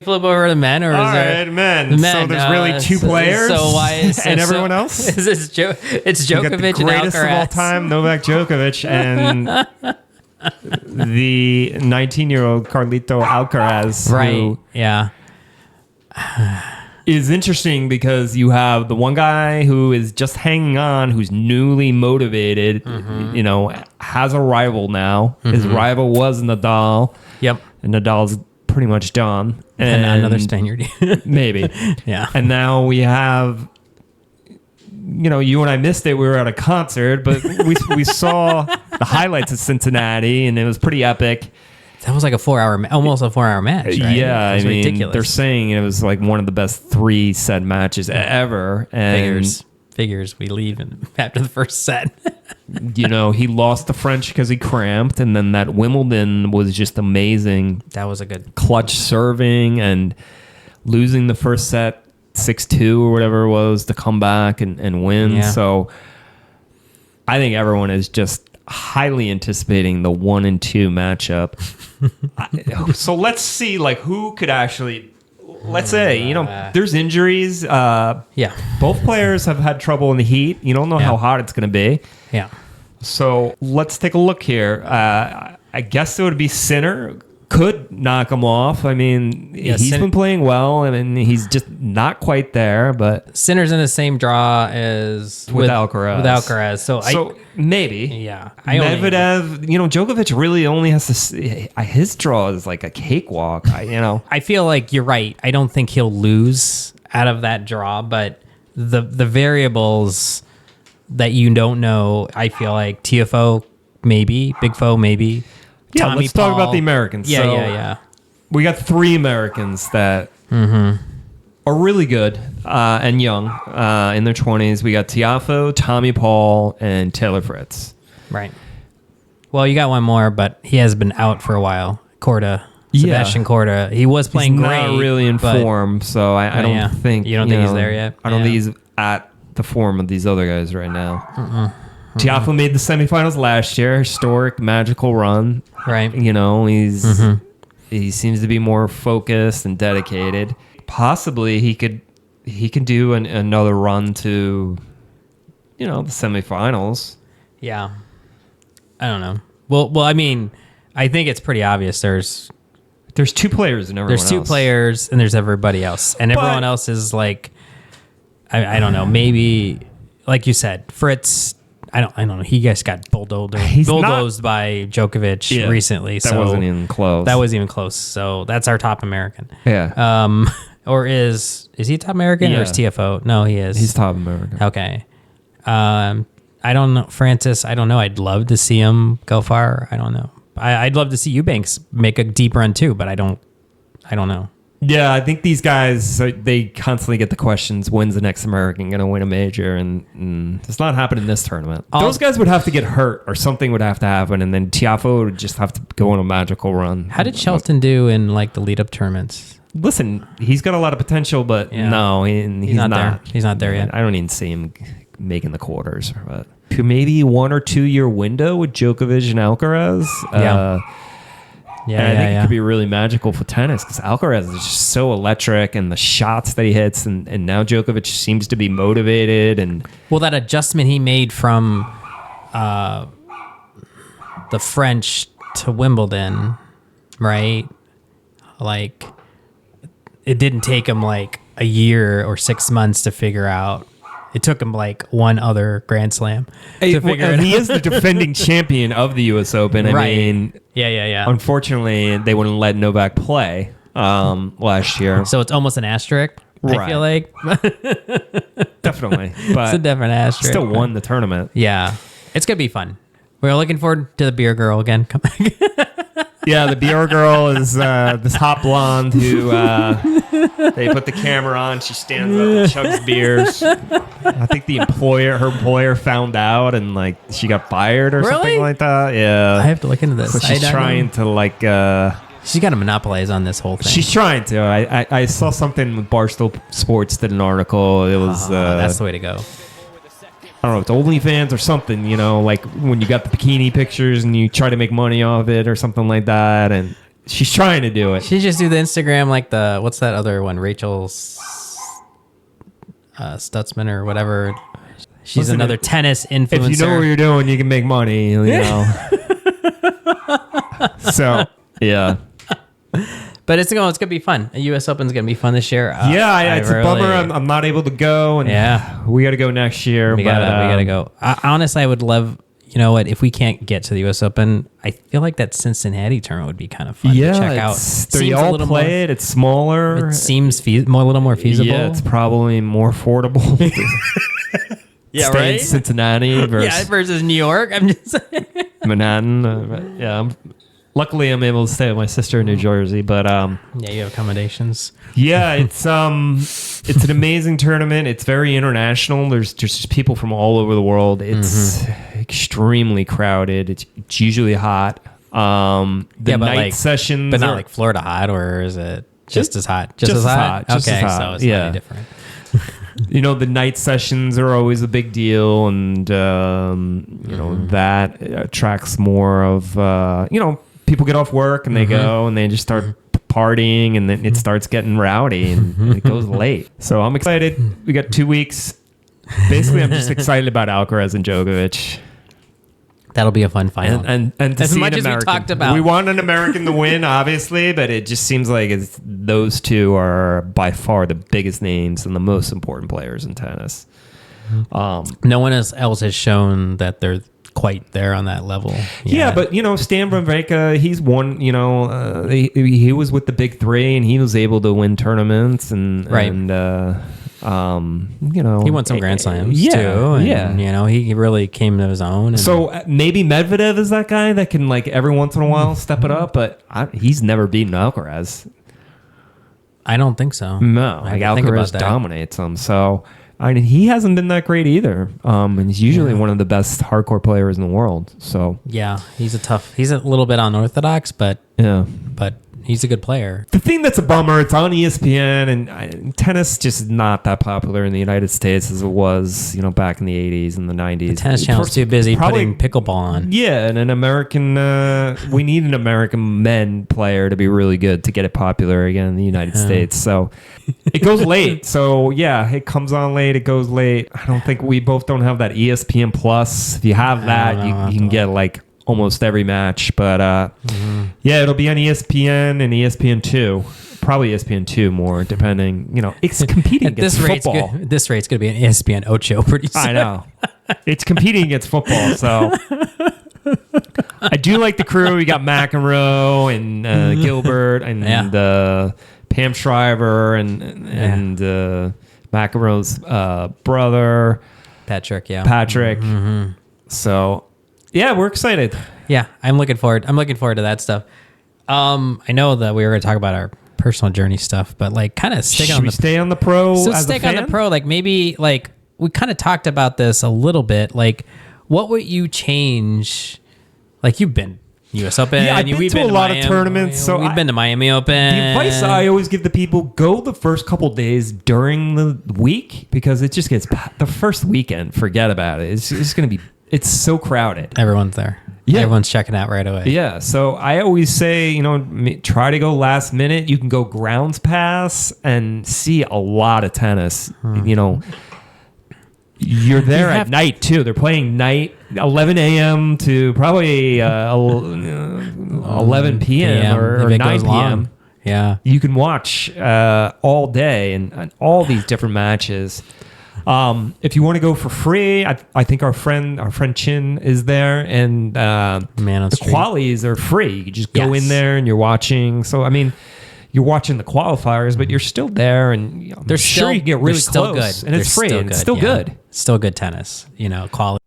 flip over to men, or is there men? The men? So there's really two players. So why is and everyone else? Is this it's Djokovic, you got the greatest of all time, Novak Djokovic, and the 19-year-old Carlito Alcaraz. Right. Who yeah. Is interesting because you have the one guy who is just hanging on, who's newly motivated. You know, has a rival now. His rival was Nadal. Yep. And Nadal's pretty much done. And another Spaniard. Maybe. Yeah. And now we have, you know, you and I missed it. We were at a concert, but we saw the highlights of Cincinnati, and it was pretty epic. That was like almost a 4-hour match, right? Yeah, I mean, ridiculous. They're saying it was like one of the best 3-set matches ever. And Figures. We leave after the first set. You know, he lost the French because he cramped, and then that Wimbledon was just amazing. That was a good clutch serving, and losing the first set 6-2 or whatever it was to come back and win. Yeah. So I think everyone is just highly anticipating the 1 and 2 matchup. So let's see, like, who could actually. Let's say, you know, there's injuries. Yeah. Both players have had trouble in the heat. You don't know how hot it's going to be. Yeah. So let's take a look here. I guess it would be Sinner. Could knock him off. I mean, he's been playing well. I mean, he's just not quite there. But Sinner's in the same draw as with Alcaraz. With Alcaraz. So maybe. Yeah. Medvedev, you know, Djokovic really only has to. His draw is like a cakewalk. I feel like you're right. I don't think he'll lose out of that draw, but the variables that you don't know, I feel like TFO maybe, Big Foe maybe. Yeah, Tommy let's Paul. talk about the Americans. Yeah. We got 3 Americans that are really good and young in their 20s. We got Tiafoe, Tommy Paul, and Taylor Fritz. Right. Well, you got one more, but he has been out for a while. Sebastian Korda. He was playing he's great. Not really in form, so I don't think. You don't think he's there yet? I don't think he's at the form of these other guys right now. Tiafoe made the semifinals last year. Historic, magical run. Right. You know, he seems to be more focused and dedicated. Possibly he could do another run to, you know, the semifinals. Yeah. I don't know. Well, I mean, I think it's pretty obvious. There's 2 players and everyone else. There's 2 players and there's everybody else. And everyone else is like, I don't know, maybe, like you said, Fritz, I don't know. He just got bulldozed by Djokovic recently. That wasn't even close. That wasn't even close. So that's our top American. Yeah. Or is he top American or is TFO? No, he is. He's top American. Okay. I don't know. Francis, I don't know. I'd love to see him go far. I don't know. I'd love to see Eubanks make a deep run too, but I don't know. Yeah, I think these guys, they constantly get the questions, when's the next American going to win a major? And it's not happening in this tournament. Those guys would have to get hurt or something would have to happen, and then Tiafoe would just have to go on a magical run. How did Shelton do in like the lead-up tournaments? Listen, he's got a lot of potential, but no, he's not there. He's not there yet. I don't even see him making the quarters. But maybe 1 or 2 year window with Djokovic and Alcaraz. I think it could be really magical for tennis because Alcaraz is just so electric, and the shots that he hits, and now Djokovic seems to be motivated. And well, that adjustment he made from the French to Wimbledon, right? Like, it didn't take him like a year or 6 months to figure out. It took him like one other Grand Slam to figure it out. He is the defending champion of the U.S. Open. I mean, yeah. Unfortunately, they wouldn't let Novak play last year. So it's almost an asterisk, right. I feel like. Definitely. But it's a different asterisk. Still won the tournament. Yeah. It's going to be fun. We're looking forward to the beer girl again. Come back. Yeah, the beer girl is this hot blonde who they put the camera on. She stands up and chugs beers. I think her employer found out and like she got fired or something like that. Yeah, I have to look into this. So she's trying to like. She's got to monopolize on this whole thing. She's trying to. I saw something with Barstool Sports did an article. It was that's the way to go. I don't know, it's OnlyFans or something, you know, like when you got the bikini pictures and you try to make money off it or something like that. And She's trying to do it. She just do the Instagram like the what's that other one? Rachel Stutzman or whatever. She's another tennis influencer. If you know what you're doing, you can make money. You know. So yeah. But it's gonna be fun. The U.S. Open's gonna be fun this year. It's a bummer. I'm not able to go, and we got to go next year. We gotta go. Honestly, I would love. You know what? If we can't get to the U.S. Open, I feel like that Cincinnati tournament would be kind of fun to check out. They all play it. It's smaller. It seems a little more feasible. Yeah, it's probably more affordable. Yeah, Stay right. in Cincinnati versus New York. I'm just saying. Manhattan. Luckily, I'm able to stay with my sister in New Jersey, but you have accommodations. Yeah, it's an amazing tournament. It's very international. There's just people from all over the world. It's extremely crowded. It's usually hot. The night sessions, but not like Florida hot, or is it just as hot? Just as hot. Just as hot. So it's not different. The night sessions are always a big deal, and that attracts more of people get off work and they go and they just start partying, and then it starts getting rowdy and it goes late. So I'm excited. We got 2 weeks. Basically, I'm just excited about Alcaraz and Djokovic. That'll be a fun final. And to as see much an as American. we talked about. We want an American to win, obviously, but it just seems like those two are by far the biggest names and the most important players in tennis. No one else has shown that they're quite there on that level. Yeah, but Stan Wawrinka, he's won. He was with the big three, and he was able to win tournaments, and he won some Grand Slams too. And, he really came to his own. And so maybe Medvedev is that guy that can every once in a while step it up, but he's never beaten Alcaraz. I don't think so. No, Alcaraz dominates him. So. He hasn't been that great either. And he's usually one of the best hardcore players in the world. So yeah, he's a little bit unorthodox, but he's a good player. The thing that's a bummer, it's on ESPN, and tennis just not that popular in the United States as it was, back in the 80s and the 90s. The tennis channel's too busy putting pickleball on. Yeah, and an American, we need an American men player to be really good to get it popular again in the United States. So it goes late. So yeah, it comes on late, it goes late. I don't think we both don't have that ESPN Plus. If you have that, you can get almost every match, but it'll be on ESPN and ESPN2, probably ESPN2 more, depending. It's competing against football. This rate's going to be an ESPN Ocho pretty soon. I know, it's competing against football. So I do like the crew. We got McEnroe and Gilbert and Pam Shriver and McEnroe's brother Patrick. So. Yeah, we're excited. Yeah, I'm looking forward to that stuff. I know that we were going to talk about our personal journey stuff, but kind of stay on the pro. So as stick a fan? on the pro. Maybe we kind of talked about this a little bit. What would you change? You've been U.S. Open. Yeah, I've been to a lot of tournaments. So we've been to Miami Open. The advice I always give the people: go the first couple days during the week, because it just gets the first weekend. Forget about it. It's just going to be. It's so crowded. Everyone's there. Yeah. Everyone's checking out right away. Yeah. So I always say, try to go last minute. You can go grounds pass and see a lot of tennis. You're there at night too. They're playing night, 11 a.m. to probably 11 p.m. or 9 p.m. Yeah. You can watch all day and all these different matches. If you want to go for free, I think our friend Chin is there, and the qualies are free. You just go in there and you're watching. So you're watching the qualifiers, but you're still there, and you can get really close, and it's free, and it's still good. Still good tennis, quality.